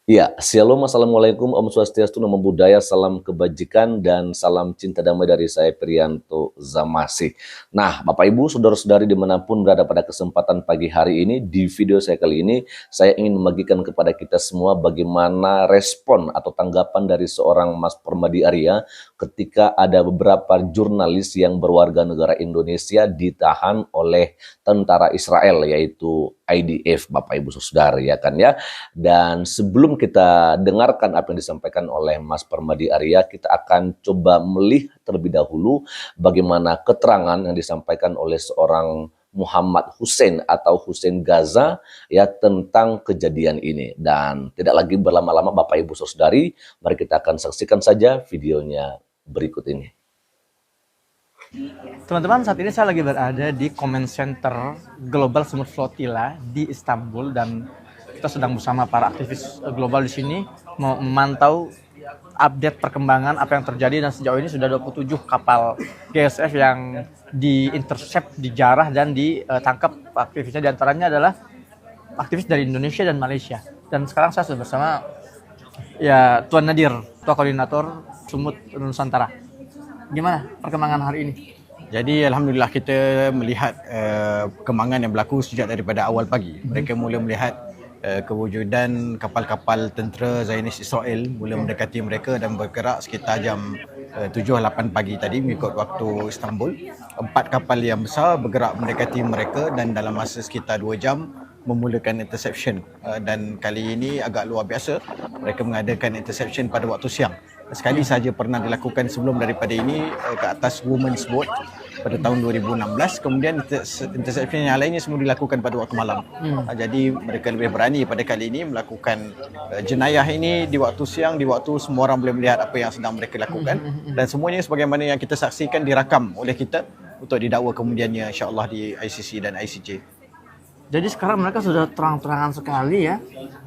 Ya, Shalom, Assalamualaikum, Om Swastiastu, Namo Buddhaya, salam kebajikan, dan salam cinta damai dari saya, Priyanto Zamasih. Nah, Bapak Ibu, Saudara-saudari dimanapun berada pada kesempatan pagi hari ini, di video saya kali ini, saya ingin membagikan kepada kita semua bagaimana respon atau tanggapan dari seorang Mas Permadi Arya ketika ada beberapa jurnalis yang berwarga negara Indonesia ditahan oleh tentara Israel, yaitu IDF, Bapak Ibu Saudara, ya kan ya. Dan sebelum kita dengarkan apa yang disampaikan oleh Mas Permadi Arya, kita akan coba melihat terlebih dahulu bagaimana keterangan yang disampaikan oleh seorang Muhammad Hussein atau Hussein Gaza ya tentang kejadian ini. Dan tidak lagi berlama-lama Bapak Ibu Saudari, mari kita akan saksikan saja videonya berikut ini. Teman-teman, saat ini saya lagi berada di Command Center Global Smooth Flotilla di Istanbul dan kita sedang bersama para aktivis global di sini mau memantau update perkembangan apa yang terjadi, dan sejauh ini sudah 27 kapal GSF yang di-intercept, dijarah dan ditangkap aktivisnya, diantaranya adalah aktivis dari Indonesia dan Malaysia. Dan sekarang saya sudah bersama ya Tuan Nadir, Ketua Koordinator Sumut Nusantara. Gimana perkembangan hari ini? Jadi alhamdulillah kita melihat perkembangan yang berlaku sejak daripada awal pagi. Mereka mula melihat kewujudan kapal-kapal tentera Zionis Israel mula mendekati mereka dan bergerak sekitar jam 7-8 pagi tadi mengikut waktu Istanbul. 4 kapal yang besar bergerak mendekati mereka dan dalam masa sekitar 2 jam memulakan interception. Dan kali ini agak luar biasa, mereka mengadakan interception pada waktu siang. Sekali saja pernah dilakukan sebelum daripada ini ke atas Women's Boat pada tahun 2016. Kemudian interception yang lainnya semua dilakukan pada waktu malam. Jadi mereka lebih berani pada kali ini melakukan jenayah ini di waktu siang, di waktu semua orang boleh melihat apa yang sedang mereka lakukan. Dan semuanya sebagaimana yang kita saksikan dirakam oleh kita untuk didakwa kemudiannya insya-Allah di ICC dan ICJ. Jadi sekarang mereka sudah terang-terangan sekali ya,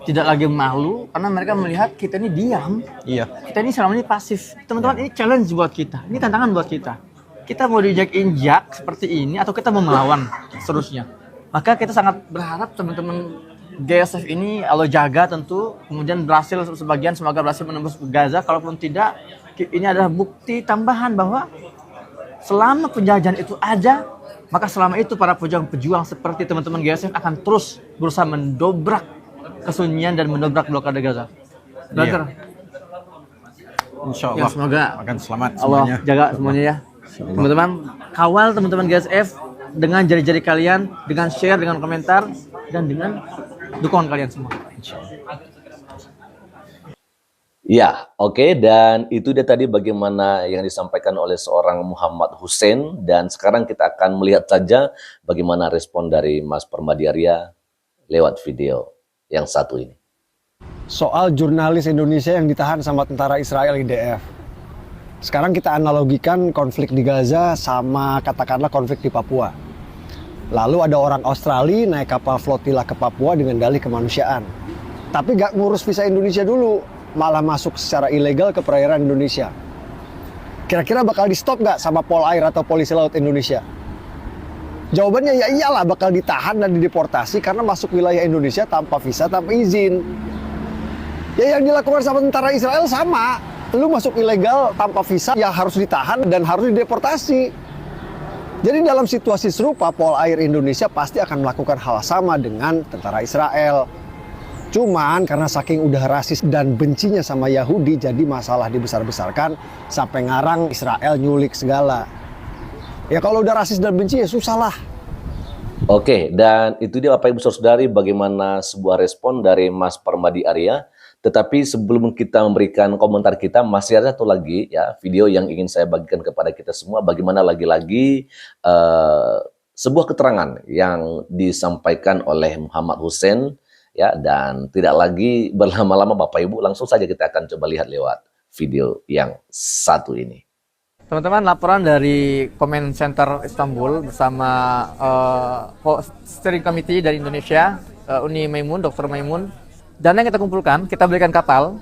tidak lagi malu karena mereka melihat kita ini diam. Iya. Kita ini selama ini pasif. Teman-teman, ini challenge buat kita, ini tantangan buat kita. Kita mau diinjak-injak seperti ini atau kita mau melawan seterusnya. Maka kita sangat berharap teman-teman GSF ini Allah jaga tentu, kemudian berhasil sebagian, semoga berhasil menembus Gaza. Kalaupun tidak, ini adalah bukti tambahan bahwa selama penjajahan itu ada, maka selama itu para pejuang-pejuang seperti teman-teman GSF akan terus berusaha mendobrak kesunyian dan mendobrak blokade Gaza. Brother, Insya-Allah. ya, semoga akan selamat Allah semuanya. jaga semuanya ya. Teman-teman, kawal teman-teman GSF dengan jari-jari kalian, dengan share, dengan komentar, dan dengan dukungan kalian semua. Ya, oke, dan itu dia tadi bagaimana yang disampaikan oleh seorang Muhammad Hussein, dan sekarang kita akan melihat saja bagaimana respon dari Mas Permadi Arya lewat video yang satu ini. Soal jurnalis Indonesia yang ditahan sama tentara Israel IDF. Sekarang kita analogikan konflik di Gaza sama katakanlah konflik di Papua. Lalu ada orang Australia naik kapal flotilla ke Papua dengan dalih kemanusiaan. Tapi gak ngurus visa Indonesia dulu, malah masuk secara ilegal ke perairan Indonesia. Kira-kira bakal di stop gak sama Pol Air atau Polisi Laut Indonesia? Jawabannya ya iyalah, bakal ditahan dan dideportasi karena masuk wilayah Indonesia tanpa visa, tanpa izin. Ya yang dilakukan sama tentara Israel sama. Lu masuk ilegal tanpa visa, ya harus ditahan dan harus dideportasi. Jadi dalam situasi serupa, Pol Air Indonesia pasti akan melakukan hal sama dengan tentara Israel. Cuman karena saking udah rasis dan bencinya sama Yahudi, jadi masalah dibesar-besarkan sampai ngarang Israel nyulik segala. Ya kalau udah rasis dan benci ya susah lah. Oke, dan itu dia Bapak Ibu Saudari bagaimana sebuah respon dari Mas Permadi Arya. Tetapi sebelum kita memberikan komentar kita, masih ada satu lagi ya video yang ingin saya bagikan kepada kita semua. Bagaimana lagi-lagi sebuah keterangan yang disampaikan oleh Muhammad Hussein ya, dan tidak lagi berlama-lama Bapak Ibu, langsung saja kita akan coba lihat lewat video yang satu ini. Teman-teman, laporan dari Command Center Istanbul bersama Steering Committee dari Indonesia, Uni Maimun, Dr. Maimun. Dana yang kita kumpulkan, kita belikan kapal,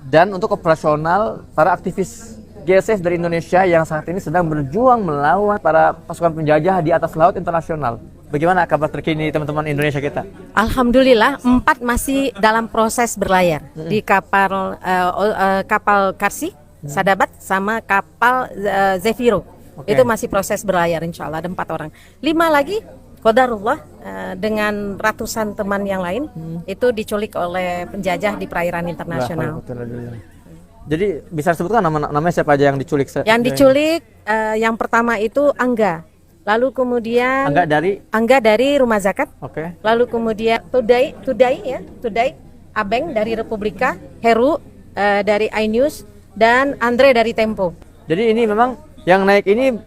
dan untuk operasional para aktivis GSF dari Indonesia yang saat ini sedang berjuang melawan para pasukan penjajah di atas laut internasional. Bagaimana kabar terkini teman-teman Indonesia kita? Alhamdulillah 4 masih dalam proses berlayar di kapal kapal Karsi, Sadabat sama kapal Zefiro. Oke. Itu masih proses berlayar insya Allah ada 4 orang. 5 lagi qadarullah dengan ratusan teman yang lain itu diculik oleh penjajah di perairan internasional. Jadi bisa disebutkan namanya siapa aja yang diculik? Yang diculik yang pertama itu Angga. Lalu kemudian Angga dari Rumah Zakat. Oke. Lalu kemudian Tudai Abeng dari Republika, Heru dari iNews dan Andre dari Tempo. Jadi ini memang yang naik ini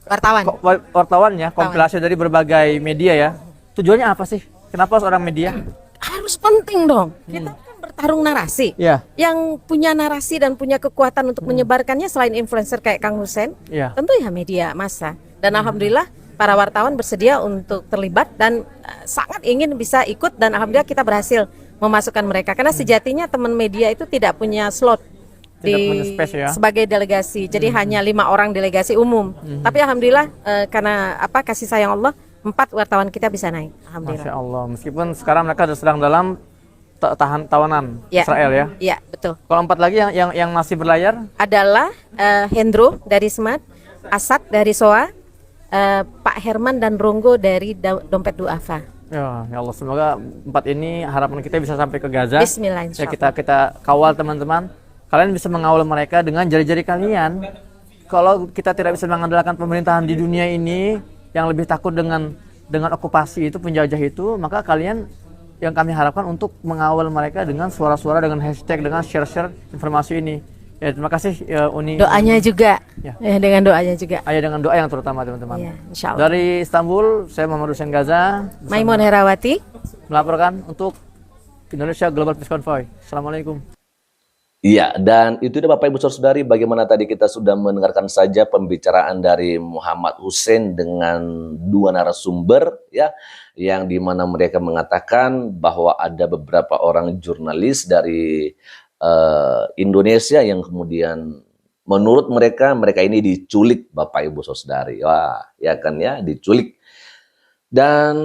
wartawan ya, kompilasi dari berbagai media ya. Tujuannya apa sih? Kenapa seorang media? Harus penting dong. Kita kan bertarung narasi. Ya. Yang punya narasi dan punya kekuatan untuk menyebarkannya selain influencer kayak Kang Hussein, Ya. tentu ya media massa. Dan alhamdulillah para wartawan bersedia untuk terlibat dan sangat ingin bisa ikut dan alhamdulillah kita berhasil memasukkan mereka karena sejatinya teman media itu tidak punya slot Punya space ya. sebagai delegasi. Jadi hanya 5 orang delegasi umum. Tapi alhamdulillah karena kasih sayang Allah 4 wartawan kita bisa naik. Alhamdulillah. Masya Allah. Meskipun sekarang mereka sedang dalam tawanan Ya. Israel ya. Iya, betul. Kalau 4 lagi yang masih berlayar? Adalah Hendro dari Smart, Asad dari SOA, Pak Herman dan Ronggo dari Dompet Duafa. Ya Allah, semoga 4 ini harapan kita bisa sampai ke Gaza. Bismillah, Ya, insyaallah. kita kawal teman-teman. Kalian bisa mengawal mereka dengan jari-jari kalian. Kalau kita tidak bisa mengandalkan pemerintahan di dunia ini yang lebih takut dengan okupasi itu, penjajah itu, maka kalian yang kami harapkan untuk mengawal mereka dengan suara-suara, dengan hashtag, dengan share-share informasi ini. Ya, terima kasih ya, Uni. Doanya juga. Ya. Dengan doanya juga. Ayo dengan doa yang terutama teman-teman. Ya, insyaallah. Dari Istanbul, saya Muhammad Hussein Gaza Maimun Herawati melaporkan untuk Indonesia Global Peace Convoy. Assalamualaikum. Iya, dan itu dia Bapak Ibu Saudari, bagaimana tadi kita sudah mendengarkan saja pembicaraan dari Muhammad Hussein dengan 2 narasumber ya, yang dimana mereka mengatakan bahwa ada beberapa orang jurnalis dari Indonesia yang kemudian menurut mereka ini diculik Bapak Ibu Saudari. Wah, ya kan ya, diculik. Dan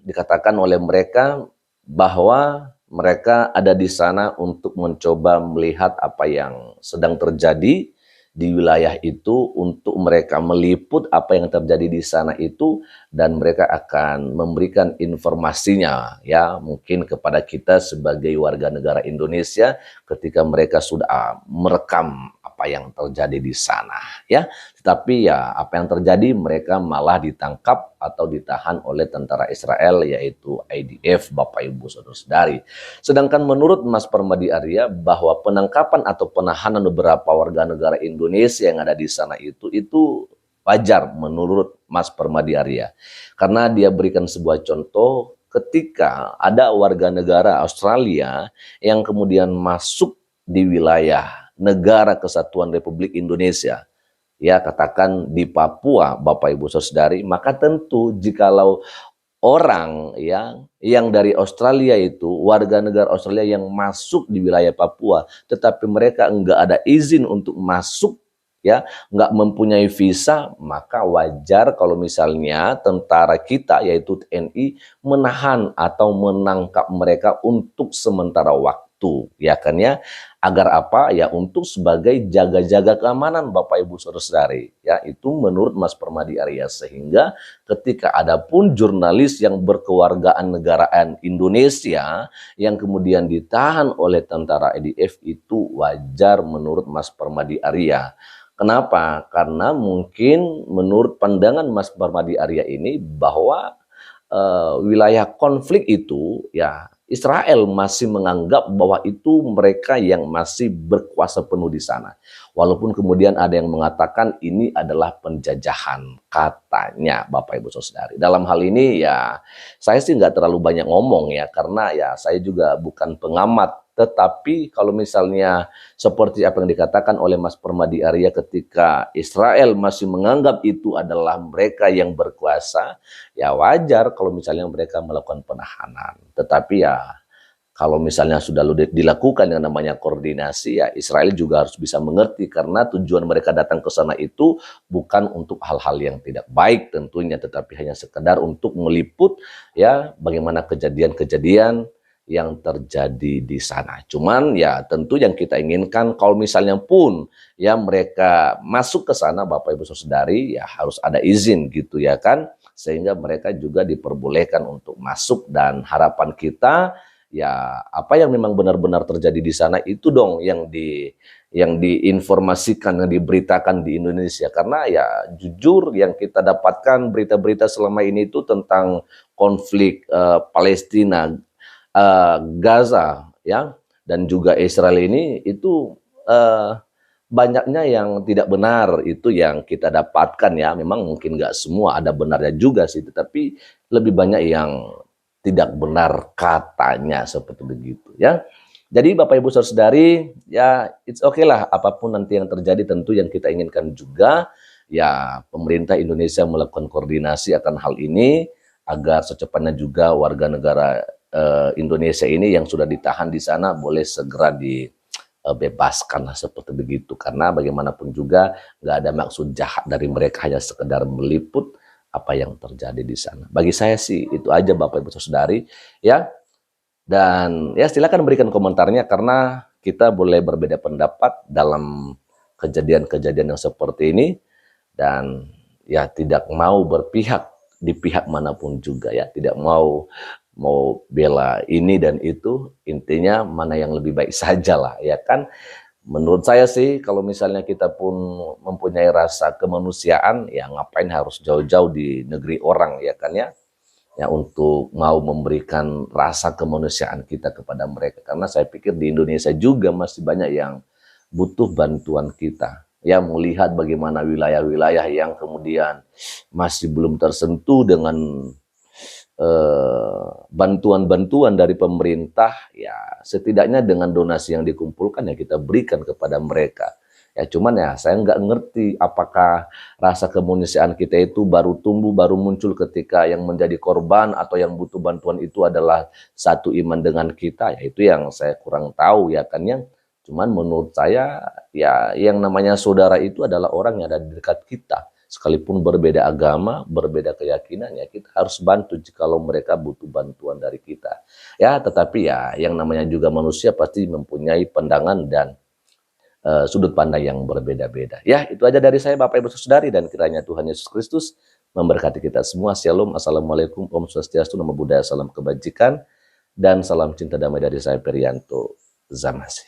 dikatakan oleh mereka bahwa mereka ada di sana untuk mencoba melihat apa yang sedang terjadi di wilayah itu, untuk mereka meliput apa yang terjadi di sana itu, dan mereka akan memberikan informasinya ya mungkin kepada kita sebagai warga negara Indonesia ketika mereka sudah merekam apa yang terjadi di sana ya. Tetapi ya apa yang terjadi, mereka malah ditangkap atau ditahan oleh tentara Israel yaitu IDF Bapak Ibu Saudara-saudari. Sedangkan menurut Mas Permadi Arya bahwa penangkapan atau penahanan beberapa warga negara Indonesia yang ada di sana itu wajar menurut Mas Permadi Arya. Karena dia berikan sebuah contoh ketika ada warga negara Australia yang kemudian masuk di wilayah negara kesatuan Republik Indonesia, ya katakan di Papua Bapak Ibu Saudari, maka tentu jikalau orang yang dari Australia itu, warga negara Australia yang masuk di wilayah Papua, tetapi mereka enggak ada izin untuk masuk, ya, enggak mempunyai visa, maka wajar kalau misalnya tentara kita yaitu TNI menahan atau menangkap mereka untuk sementara waktu, ya kan ya. Agar apa? Ya untuk sebagai jaga-jaga keamanan Bapak Ibu Saudara-saudari. Ya itu menurut Mas Permadi Arya, sehingga ketika ada pun jurnalis yang berkewargaan negaraan Indonesia yang kemudian ditahan oleh tentara IDF, itu wajar menurut Mas Permadi Arya. Kenapa? Karena mungkin menurut pandangan Mas Permadi Arya ini bahwa wilayah konflik itu ya Israel masih menganggap bahwa itu mereka yang masih berkuasa penuh di sana. Walaupun kemudian ada yang mengatakan ini adalah penjajahan, katanya Bapak Ibu Saudari. Dalam hal ini ya saya sih nggak terlalu banyak ngomong ya, karena ya saya juga bukan pengamat. Tetapi kalau misalnya seperti apa yang dikatakan oleh Mas Permadi Arya, ketika Israel masih menganggap itu adalah mereka yang berkuasa, ya wajar kalau misalnya mereka melakukan penahanan. Tetapi ya kalau misalnya sudah dilakukan yang namanya koordinasi, ya Israel juga harus bisa mengerti karena tujuan mereka datang ke sana itu bukan untuk hal-hal yang tidak baik tentunya, tetapi hanya sekedar untuk meliput ya bagaimana kejadian-kejadian yang terjadi di sana. Cuman ya tentu yang kita inginkan kalau misalnya pun ya mereka masuk ke sana, Bapak Ibu Saudari, ya harus ada izin gitu ya kan, sehingga mereka juga diperbolehkan untuk masuk, dan harapan kita ya apa yang memang benar-benar terjadi di sana itu dong yang diinformasikan, yang diberitakan di Indonesia. Karena ya jujur yang kita dapatkan berita-berita selama ini itu tentang konflik Palestina, Gaza ya, dan juga Israel ini itu banyaknya yang tidak benar itu yang kita dapatkan ya. Memang mungkin nggak semua, ada benarnya juga sih, tetapi lebih banyak yang tidak benar katanya seperti begitu ya. Jadi Bapak Ibu Saudari, ya it's okay lah apapun nanti yang terjadi, tentu yang kita inginkan juga ya pemerintah Indonesia melakukan koordinasi akan hal ini agar secepatnya juga warga negara Indonesia ini yang sudah ditahan di sana boleh segera dibebaskan lah seperti begitu. Karena bagaimanapun juga nggak ada maksud jahat dari mereka, hanya sekedar meliput apa yang terjadi di sana. Bagi saya sih itu aja Bapak Ibu Saudari ya. Dan ya silakan berikan komentarnya, karena kita boleh berbeda pendapat dalam kejadian-kejadian yang seperti ini, dan ya tidak mau berpihak di pihak manapun juga ya, tidak mau bela ini dan itu, intinya mana yang lebih baik saja lah ya kan. Menurut saya sih kalau misalnya kita pun mempunyai rasa kemanusiaan, ya ngapain harus jauh-jauh di negeri orang ya kan ya. Ya untuk mau memberikan rasa kemanusiaan kita kepada mereka. Karena saya pikir di Indonesia juga masih banyak yang butuh bantuan kita. Ya melihat bagaimana wilayah-wilayah yang kemudian masih belum tersentuh dengan bantuan-bantuan dari pemerintah, ya setidaknya dengan donasi yang dikumpulkan ya kita berikan kepada mereka. Ya cuman ya saya nggak ngerti apakah rasa kemanusiaan kita itu baru tumbuh, baru muncul ketika yang menjadi korban atau yang butuh bantuan itu adalah satu iman dengan kita. Ya itu yang saya kurang tahu ya kan ya. Cuman menurut saya ya yang namanya saudara itu adalah orang yang ada di dekat kita. Sekalipun berbeda agama, berbeda keyakinan, ya kita harus bantu jikalau mereka butuh bantuan dari kita. Ya, tetapi ya yang namanya juga manusia pasti mempunyai pandangan dan sudut pandang yang berbeda-beda. Ya, itu aja dari saya Bapak Ibu Saudari, dan kiranya Tuhan Yesus Kristus memberkati kita semua. Shalom, Assalamualaikum, Om Swastiastu, Namo Buddhaya, salam kebajikan, dan salam cinta damai dari saya Perianto Zamasi.